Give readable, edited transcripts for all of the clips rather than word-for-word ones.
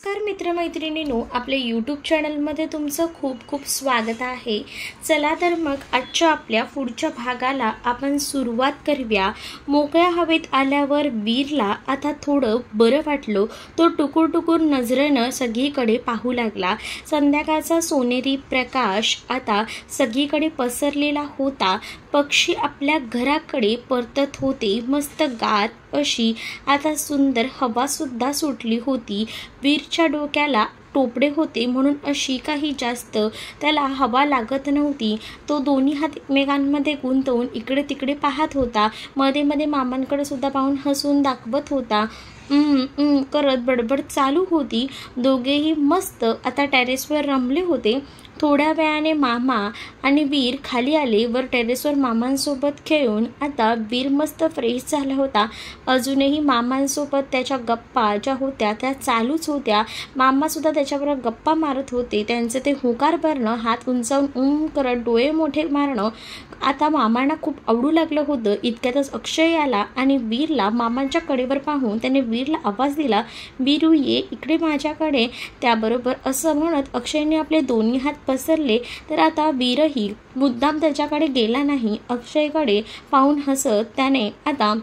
नमस्कार मित्रमैत्रिणींनो, आपल्या यूट्यूब चॅनलमध्ये तुमचं खूप खूप स्वागत आहे। चला तर मग आजच्या आपल्या पुढच्या भागाला आपण सुरुवात करूया। मोकळ्या हवेत आल्यावर वीरला आता थोडं बरं वाटलं। तो टुकूर टुकूर नजरेनं सगळीकडे पाहू लागला। संध्याकाळचा सोनेरी प्रकाश आता सगळीकडे पसरलेला होता। पक्षी आपल्या घराकडे परतत होते। मस्त गात अशी आता सुंदर हवा सुद्धा सुटली होती। वीरच्या डोक्याला टोपडे होते म्हणून अशी काही जास्त त्याला हवा लागत नव्हती। तो दोन्ही हात एकमेकांमध्ये गुंतवून इकडे तिकडे पाहत होता। मध्ये मध्ये मामांकडे सुद्धा पाहून हसून दाखवत होता। करत बडबड चालू होती। दोघेही मस्त आता टेरेसवर रमले होते। थोड्या वेळाने मामा आणि वीर खाली आले। वर टेरेसवर मामांसोबत खेळून आता वीर मस्त फ्रेश झाला होता। अजूनही मामांसोबत त्याच्या गप्पा ज्या होत्या त्या चालूच होत्या। मामा सुद्धा त्याच्याबरोबर गप्पा मारत होते। त्यांचे ते हुंकार भरणं, हात उंचावून करत डोळे मोठे मारणं आता मामांना खूप आवडू लागलं होतं। इतक्यातच अक्षय आला आणि वीरला मामांच्या कडेवर पाहून त्याने वीरला आवाज दिला, वीरू ये इकडे माझ्याकडे। त्याबरोबर असं म्हणत अक्षयने आपले दोन्ही हात पसरले तर आता वीरही मुद्दाम त्याच्याकडे गेला नाही। अक्षयकडे पाहून हसत त्याने आता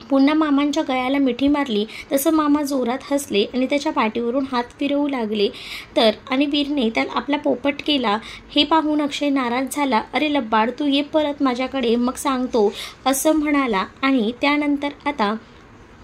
पुन्हा मामांच्या गळ्याला मिठी मारली। तसं मामा जोरात हसले आणि त्याच्या पाठीवरून हात फिरवू लागले तर आणि वीरने त्याला आपला पोपट केला। हे पाहून अक्षय नाराज झाला। अरे लब्बाड, तू ये परत माझ्याकडे, मग सांगतो असं म्हणाला। आणि त्यानंतर आता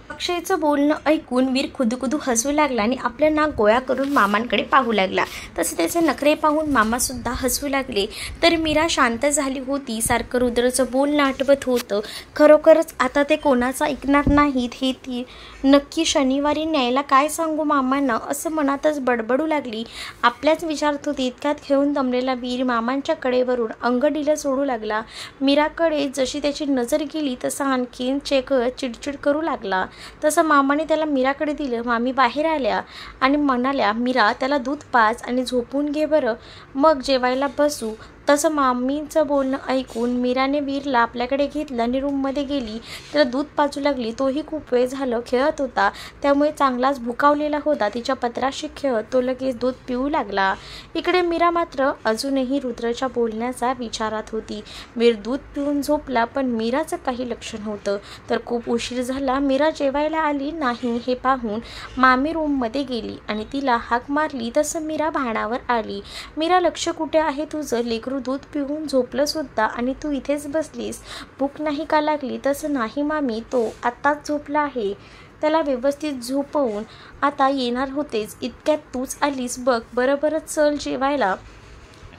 अक्षयचं बोलणं ऐकून वीर खुदुखुदू हसू लागला आणि आपलं नाक गोळा करून मामांकडे पाहू लागला। तसे त्याचे नखरे पाहून मामा सुद्धा हसू लागले। तर मीरा शांत झाली होती। सारखं रुद्रचं बोलणं आठवत होतं। खरोखरच आता ते कोणाचं ऐकणार नाहीत हे ती नक्की शनिवारी न्यायला काय सांगू मामांना असं मनातच बडबडू लागली। आपल्याच विचारत होती। इतक्यात खेळून दमलेला वीर मामांच्या कडेवरून अंगडीला सोडू लागला। मीराकडे जशी त्याची नजर गेली तसा आणखीन चेकत चिडचिड करू लागला। तसं मामाने त्याला मीराकडे दिलं। मामी बाहेर आल्या आणि म्हणाल्या, मीरा त्याला दूध पाज आणि झोपून घे बरं, मग जेवायला बसू। तसं मामीचं बोलणं ऐकून मीराने वीरला आपल्याकडे घेतलं आणि रूममध्ये गेली। त्याला दूध पाजू लागली। तोही खूप वेळ झालं खेळत होता, त्यामुळे चांगलाच भुकावलेला होता। तिच्या पत्राशी खेळत तो लगेच दूध पिऊ लागला। इकडे मीरा मात्र अजूनही रुद्रच्या बोलण्याचा विचारात होती। वीर दूध पिऊन झोपला पण मीराचं काही लक्ष नव्हतं। तर खूप उशीर झाला। मीरा जेवायला आली नाही हे पाहून मामी रूममध्ये गेली आणि तिला हाक मारली तसं मीरा भानावर आली। मीरा, लक्ष कुठे आहे तुझं? लेकरू दूध पिऊन झोपलं सुद्धा आणि तू इथेच बसलीस, भूक नाही का लागली? तसं नाही मामी, तो आत्ताच झोपला आहे, त्याला व्यवस्थित झोपवून आता येणार होतेच, इतक्यात तूच आलीस बघ, बरं चल जेवायला,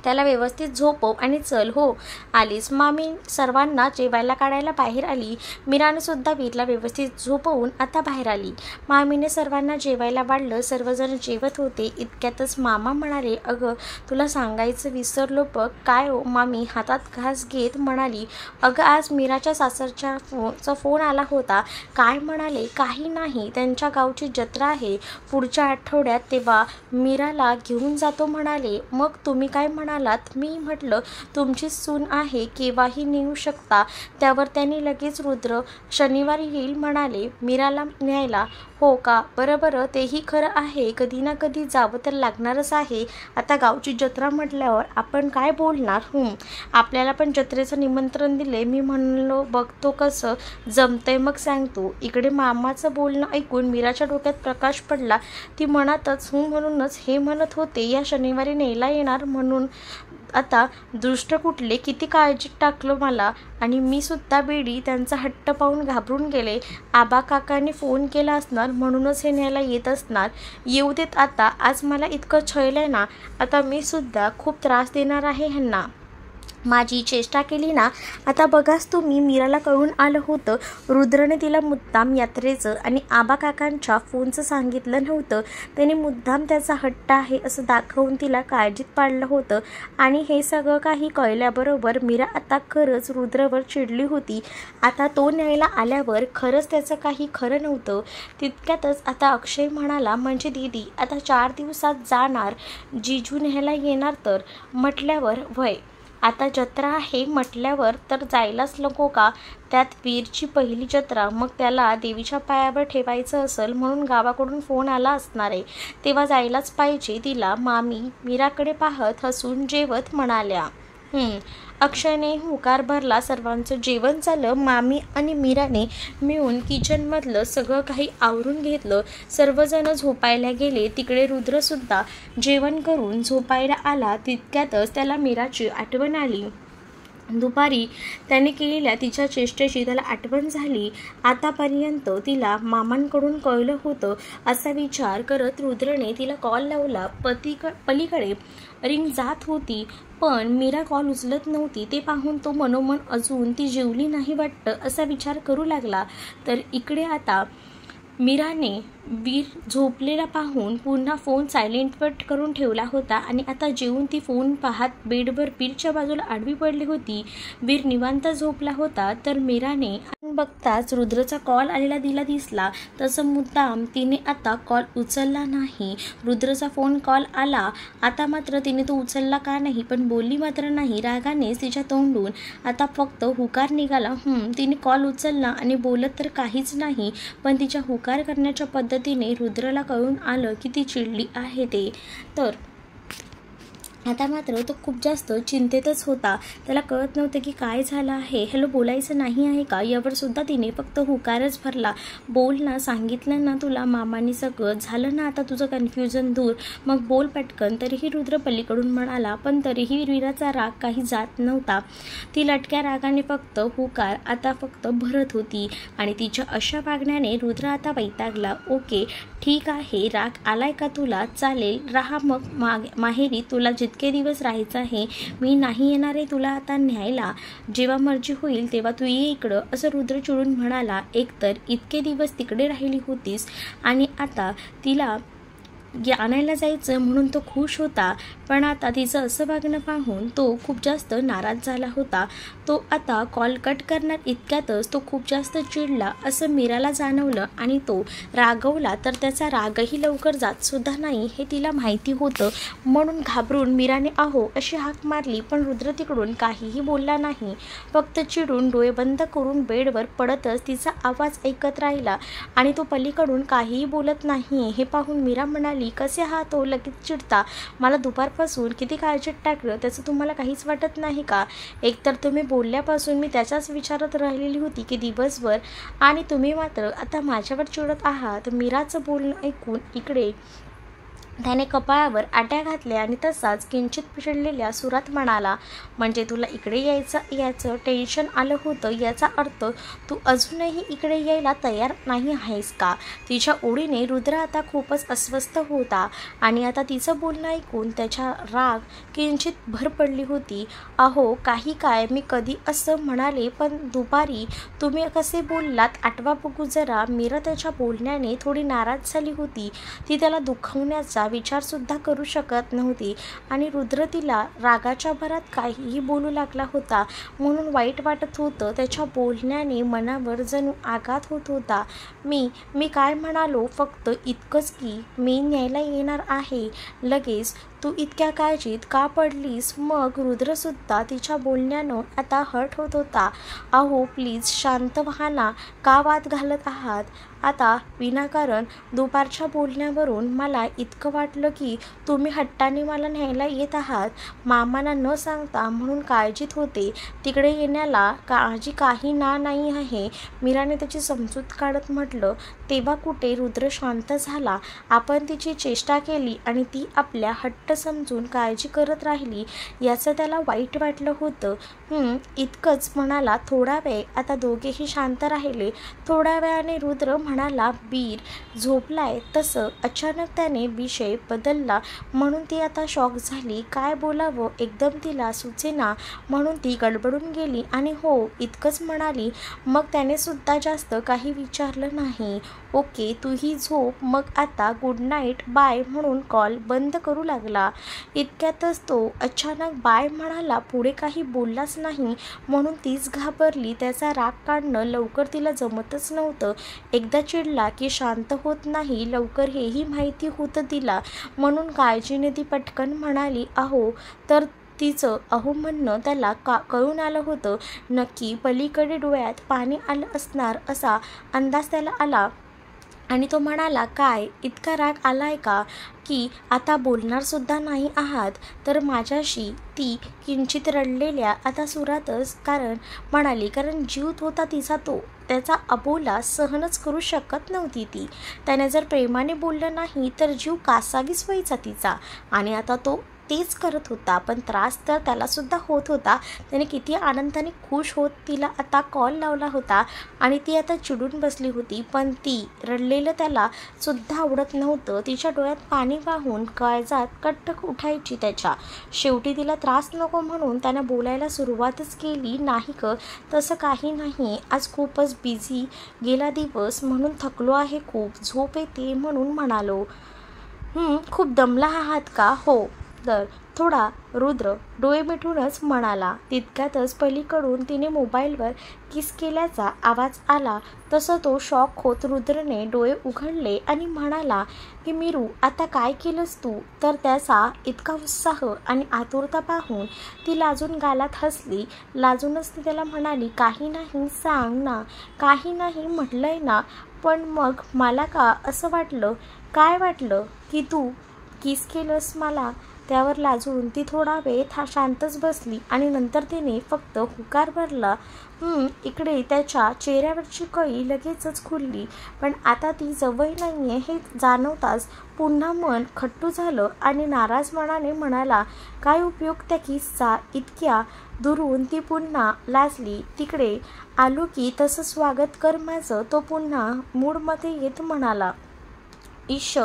त्याला व्यवस्थित झोपव आणि चल। हो आलीस। मामी सर्वांना जेवायला काढायला बाहेर आली। मीराने सुद्धा वीरला व्यवस्थित झोपवून आता बाहेर आली। मामीने सर्वांना जेवायला वाढलं। सर्वजण जेवत होते। इतक्यातच मामा म्हणाले, अगं तुला सांगायचं विसरलो बघ। काय हो? मामी हातात घास घेत म्हणाली, अगं आज मीराच्या सासरच्या फोन आला होता। काय म्हणाले? काही नाही, त्यांच्या गावची जत्रा आहे पुढच्या आठवड्यात, तेव्हा मीराला घेऊन जातो म्हणाले। मग तुम्ही काय म्हणालात? मी म्हटलं तुमची सून आहे, केव्हाही नेऊ शकता। त्यावर त्यांनी लगेच रुद्र शनिवारी येईल म्हणाले मीराला न्यायला। हो का? बरं तेही खरं आहे, कधी ना कधी जावं तर लागणारच आहे। आता गावची जत्रा म्हटल्यावर आपण काय बोलणार? आपल्याला पण जत्रेचं निमंत्रण दिले। मी म्हणलो बघतो कसं जमतंय मग सांगतो। इकडे मामाचं बोलणं ऐकून मीराच्या डोक्यात प्रकाश पडला। ती मनातच म्हणूनच हे म्हणत होते, या शनिवारी न्यायला येणार म्हणून आता दृष्ट कुठले, किती काळजीत टाकलं मला, आणि मी सुद्धा बेडी। त्यांचा हट्ट पाहून घाबरून गेले। आबा काकांनी फोन केला असणार म्हणूनच हे न्यायला येत असणार। येऊ देत आता, आज मला इतकं छळलंय ना, आता मी सुद्धा खूप त्रास देणार आहे ह्यांना। माझी चेष्टा केली ना, आता बघाच तुम्ही। मीराला कळून आलं होतं रुद्रने तिला मुद्दाम यात्रेचं आणि आबा काकांच्या फोनचं सांगितलं नव्हतं। त्याने मुद्दाम त्याचा हट्ट आहे असं दाखवून तिला काळजीत पाडलं होतं। आणि हे सगळं काही कळल्याबरोबर मीरा आता खरंच रुद्रवर चिडली होती। आता तो न्यायला आल्यावर खरंच त्याचं काही खरं नव्हतं। तितक्यातच आता अक्षय म्हणाला, म्हणजे दीदी आता 4 दिवसात जाणार, जीजू न्यायला येणार तर? म्हटल्यावर वय आता जत्रा आहे म्हटल्यावर तर जायलाच नको का? त्यात वीरची पहिली जत्रा, मग त्याला देवीच्या पायावर ठेवायचं असेल म्हणून गावाकडून फोन आला असणार आहे, तेव्हा जायलाच पाहिजे तिला. मामी मीराकडे पाहत हसून जेवत म्हणाल्या. अक्षयने होकार भरला. सर्वांचं जेवण झालं. मामी आणि मीराने मिळून किचनमधलं सगळं काही आवरून घेतलं. सर्वजण झोपायला गेले. तिकडे रुद्रसुद्धा जेवण करून झोपायला आला. तितक्यातच त्याला मीराची आठवण आली. दुपारी त्याने केलेल्या तिच्या चेष्टेची त्याला आठवण झाली. आतापर्यंत तिला मामांकडून कळलं होतं असा विचार करत रुद्रने तिला कॉल लावला. पलीकडे रिंग जात होती पण मीरा कॉल उचलत नव्हती. ते पाहून तो मनोमन अजून ती जेवली नाही वाटतं असा विचार करू लागला. तर इकडे आता मीराने वीर झोपलेला पाहून पुन्हा फोन सायलेंटवर करून ठेवला होता आणि आता जेवून ती फोन पाहत बेडवर वीरच्या बाजूला आडवी पडली होती. वीर निवांत झोपला होता. तर मीराने बघताच रुद्रचा कॉल आलेला तिला दिसला. तसं मुद्दाम तिने आता कॉल उचलला नाही. रुद्रचा फोन कॉल आला. आता मात्र तिने तो उचलला का नाही, पण बोलली मात्र नाही. रागानेच तिच्या तोंडून आता फक्त हुकार निघाला. तिने कॉल उचलला आणि बोलत तर काहीच नाही, पण तिच्या हुकार करण्याच्या पद्धतीने रुद्रला कळून आलं की ती चिडली आहे ते. तर आता मात्र तो खूप जास्त चिंतेतच होता. त्याला कळत नव्हतं की काय झालं आहे. हॅलो बोलायचं नाही आहे का, यावर सुद्धा तिने फक्त हुकारच भरला. बोल ना, सांगितलं ना तुला मामाने सगळं, झालं ना आता तुझं कन्फ्युजन दूर, मग बोल पटकन. तरीही रुद्र पलीकडून म्हणाला. पण तरीही वीराचा राग काही जात नव्हता. ती लटक्या रागाने फक्त हुकार आता फक्त भरत होती आणि तिच्या अशा वागण्याने रुद्र आता वैतागला. ओके ठीक आहे, राग आलाय का तुला, चालेल राहा मग माहेरी, तुला जितके दिवस राहायचं आहे. मी नाही येणार आहे तुला आता न्यायला, जेव्हा मर्जी होईल तेव्हा तू ये इकडं, असं रुद्र चिडून म्हणाला. एकतर इतके दिवस तिकडे राहिली होतीस आणि आता तिला आणायला जायचं म्हणून तो खुश होता, पण आता तिचं असं वागणं पाहून तो खूप जास्त नाराज झाला होता. तो आता कॉल कट करणार इतक्यातच तो खूप जास्त चिडला असं मीराला जाणवलं आणि तो रागवला. तर त्याचा रागही लवकर जात सुद्धा नाही हे तिला माहिती होतं. म्हणून घाबरून मीराने आहो अशी हाक मारली, पण रुद्र तिकडून काहीही बोलला नाही. फक्त चिडून डोळे बंद करून बेडवर पडतच तिचा आवाज ऐकत राहिला आणि तो पलीकडून काहीही बोलत नाही. हे पाहून मीरा म्हणाली, कसे आहात तो लगेच चिडता, मला दुपारपासून किती काळजीत टाकलं त्याचं तुम्हाला काहीच वाटत नाही का? एकतर तुम्ही बोलल्यापासून मी त्याच्याच विचारात राहिलेली होती की दिवसभर, आणि तुम्ही मात्र आता माझ्यावर चिडत आहात. मीराचं बोलणं ऐकून इकडे त्याने कपाळावर आट्या घातल्या आणि तसाच किंचित पिळलेल्या सुरात म्हणाला, म्हणजे तुला इकडे याचं टेन्शन आलं होतं, याचा अर्थ तू अजूनही इकडे यायला तयार नाही आहेस का? तिच्या ओळीने रुद्र आता खूपच अस्वस्थ होता आणि आता तिचं बोलणं ऐकून त्याच्या राग किंचित भर पडली होती. अहो काही काय, मी कधी असं म्हणाले, पण दुपारी तुम्ही कसे बोललात आठवा बघू जरा. मीरा त्याच्या बोलण्याने थोडी नाराज झाली होती. ती त्याला दुखावण्याचा विचार सुद्धा करू शकत नव्हती आणि रुद्र तिला रागाच्या भरात काहीही बोलू लागला होता म्हणून वाईट वाटत होतं. त्याच्या बोलण्याने मनावर जणू आघात होत होता. मी काय म्हणालो फक्त इतकंच की मी न्यायला येणार आहे लगेच, तू इतक्या काळजीत का पडलीस? मग रुद्रसुद्धा तिच्या बोलण्यानं आता हर्ट होत होता. अहो प्लीज शांत व्हा ना, का वाद घालत आहात? आता विनाकारण दुपारच्या बोलण्यावरून मला इतकं वाटलं की तुम्ही हट्टाने मला न्यायला येत आहात, मामांना न सांगता, म्हणून काळजीत होते. तिकडे येण्याला काळजी काही नाही आहे. मीराने त्याची समजूत काढत म्हटलं. तेव्हा कुठे रुद्र शांत झाला. आपण तिची चेष्टा केली आणि ती आपल्या हट्ट समजून काळजी करत राहिली याचं त्याला वाईट वाटलं होतं. इतकंच म्हणाला. थोडा वेळ आता दोघेही शांत राहिले. थोड्या वेळाने रुद्र म्हणाला, वीर झोपलाय. तसं अचानक त्याने विषय बदलला म्हणून ती आता शॉक झाली. काय बोलावं एकदम तिला सुचेना म्हणून ती गडबडून गेली आणि हो इतकंच म्हणाली. मग त्याने सुद्धा जास्त काही विचारलं नाही. ओके तूही झोप मग आता, गुड नाईट, बाय म्हणून कॉल बंद करू लागला. इतक्यातच तो अचानक बाय म्हणाला. पुढे काही बोललाच नाही म्हणून तीच घाबरली. त्याचा राग काढणं लवकर तिला जमतच नव्हतं. एकदा चिडला की शांत होत नाही लवकर हेही माहिती होतं तिला, म्हणून काळजीने ती पटकन म्हणाली, अहो तर तिचं अहो म्हणणं त्याला कळून आलं होतं. नक्की पलीकडे डोळ्यात पाणी आलं असणार असा अंदाज त्याला आला आणि तो म्हणाला, काय इतका राग आलाय का की आता बोलणार सुद्धा नाही आहात? तर माझ्याशी ती किंचित रडलेल्या आता सुरातच म्हणाली, कारण जीव होता तिचा तो. त्याचा अबोला सहनच करू शकत नव्हती ती. त्याने जर प्रेमाने बोललं नाही तर जीव कासावीस व्हायचा तिचा. आणि आता तो तेच करत होता, पण त्रास तर त्याला सुद्धा होत होता. त्याने किती आनंदाने खुश होत तिला आता कॉल लावला होता आणि ती आता चिडून बसली होती. पण ती रडलेलं त्याला सुद्धा आवडत नव्हतं. तिच्या डोळ्यात पाणी वाहून काळजात कट्टक उठायची त्याच्या. शेवटी तिला त्रास नको म्हणून त्यानं बोलायला सुरुवातच केली, नाही ग तसं काही नाही, आज खूपच बिझी गेला दिवस म्हणून थकलो आहे खूप, झोप येते म्हणून म्हणालो. खूप दमला आहात का? हो तर थोडा, रुद्र डोळे मिटूनच म्हणाला. तितक्यातच पलीकडून तिने मोबाईलवर किस केल्याचा आवाज आला. तसं तो शॉक होत रुद्रने डोळे उघडले आणि म्हणाला की मीरू आता काय केलंस तू? तर त्याचा इतका उत्साह आणि आतुरता पाहून ती लाजून गालात हसली. लाजूनच ती त्याला म्हणाली, काही नाही, सांग ना. काही नाही म्हटलंय ना. पण मग मला का असं वाटलं? काय वाटलं? की तू किस केलंस मला? त्यावर लाजून ती थोडा वेळ शांतच बसली आणि नंतर तिने फक्त हुकार भरला. इकडे त्याच्या चेहऱ्यावरची कळी लगेचच खुलली. पण आता ती जवळ नाहीये हे जाणवताच पुन्हा मन खट्टू झालं आणि नाराज मनाने म्हणाला, काय उपयोग त्या किसचा? इतक्या दुरून ती पुन्हा लाजली. तिकडे आलो की तसं स्वागत कर माझं. तो पुन्हा मूडमध्ये येत म्हणाला, इश्श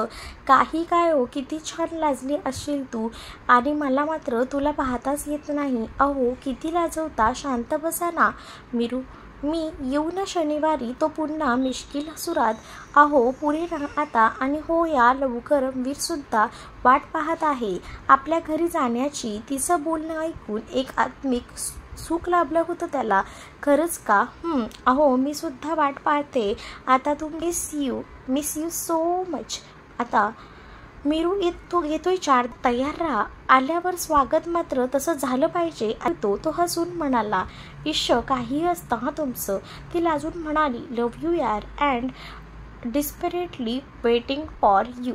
काही काय हो, किती छान लाजली असशील तू आणि मला मात्र तुला पाहताच येत नाही. अहो किती लाजवता, शांत बसा ना मीरू. मी येऊ ना शनिवारी? तो पुन्हा मिश्किल सुरात. अहो पुढे ना आता. आणि हो या लवकर, वीरसुद्धा वाट पाहत आहे आपल्या घरी जाण्याची. तिचं बोलणं ऐकून एक आत्मिक सुख लाभलं होतं त्याला. खरंच का? अहो मी सुद्धा वाट पाहते आता. तू मिस यू सो मच. आता मीरू येतोय 4, तयार राहा. आल्यावर स्वागत मात्र तसं झालं पाहिजे. तो हसून म्हणाला, इश्श काही असतं हा तुमचं. ती लाजून म्हणाली, लव्ह यू यार and desperately waiting for you.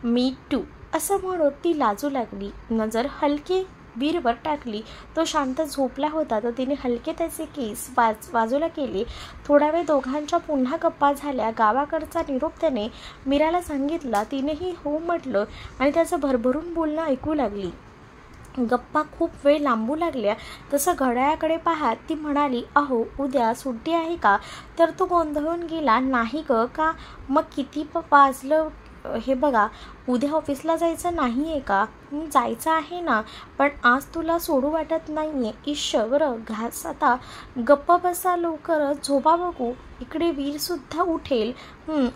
Me too असं म्हणत ती लाजू लागली. नजर हलके वीरवर टाकली. तो शांत झोपला होता तर तिने हलके त्याचे केस बाजूला केले. थोडा वेळ दोघांच्या पुन्हा गप्पा झाल्या. गावाकडचा निरोप त्याने मीराला सांगितला. तिनेही हो म्हटलं आणि त्याचं भरभरून बोलणं ऐकू लागली. गप्पा खूप वेळ लांबू लागल्या. तसं घड्याळाकडे पाहत ती म्हणाली, अहो उद्या सुट्टी आहे का? तर तो गोंधळून गेला, नाही ग का? मग किती वाजलं हे बघा, उद्या ऑफिसला जायचं नाही आहे का? जायचं आहे ना, पण आज तुला सोडू वाटत नाही आहे. इश्श बरं घास, आता गप्प बसा लवकरच, झोपा बघू. इकडे वीरसुद्धा उठेल.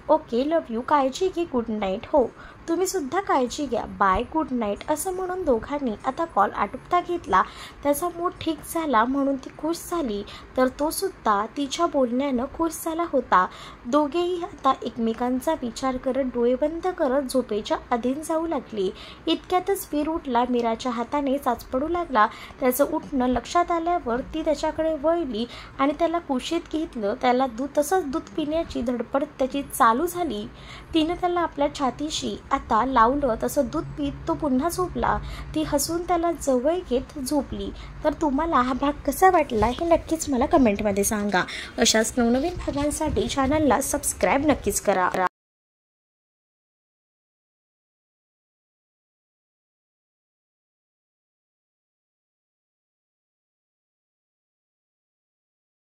ओके, लव्ह यू, काळजी घे, गुड नाईट. हो तुम्ही सुद्धा काळजी घ्या, बाय, गुड नाईट. असं म्हणून दोघांनी आता कॉल आटोपता घेतला. त्याचा मूड ठीक झाला म्हणून ती खुश झाली, तर तो सुद्धा तिच्या बोलण्यानं खुश झाला होता. दोघेही आता एकमेकांचा विचार करत डोळे बंद करत झोपेच्या अधीन जाऊ लागले. इतक्यातच वीर उठला. मीराच्या हाताने चाचपडू लागला. त्याचं उठणं लक्षात आल्यावर ती त्याच्याकडे वळली आणि त्याला कुशीत घेतलं. त्याला तसंच दूध पिण्याची धडपड त्याची चालू झाली. तिने त्याला आपल्या छातीशी आता लावलं. तसं दूध पीत तो पुन्हा झोपला. ती हसून त्याला जवळ घेत झोपली. तर तुम्हाला हा भाग कसा वाटला हे नक्कीच मला कमेंटमध्ये सांगा. अशाच नवनवीन भागांसाठी चॅनलला सबस्क्राईब नक्कीच करा.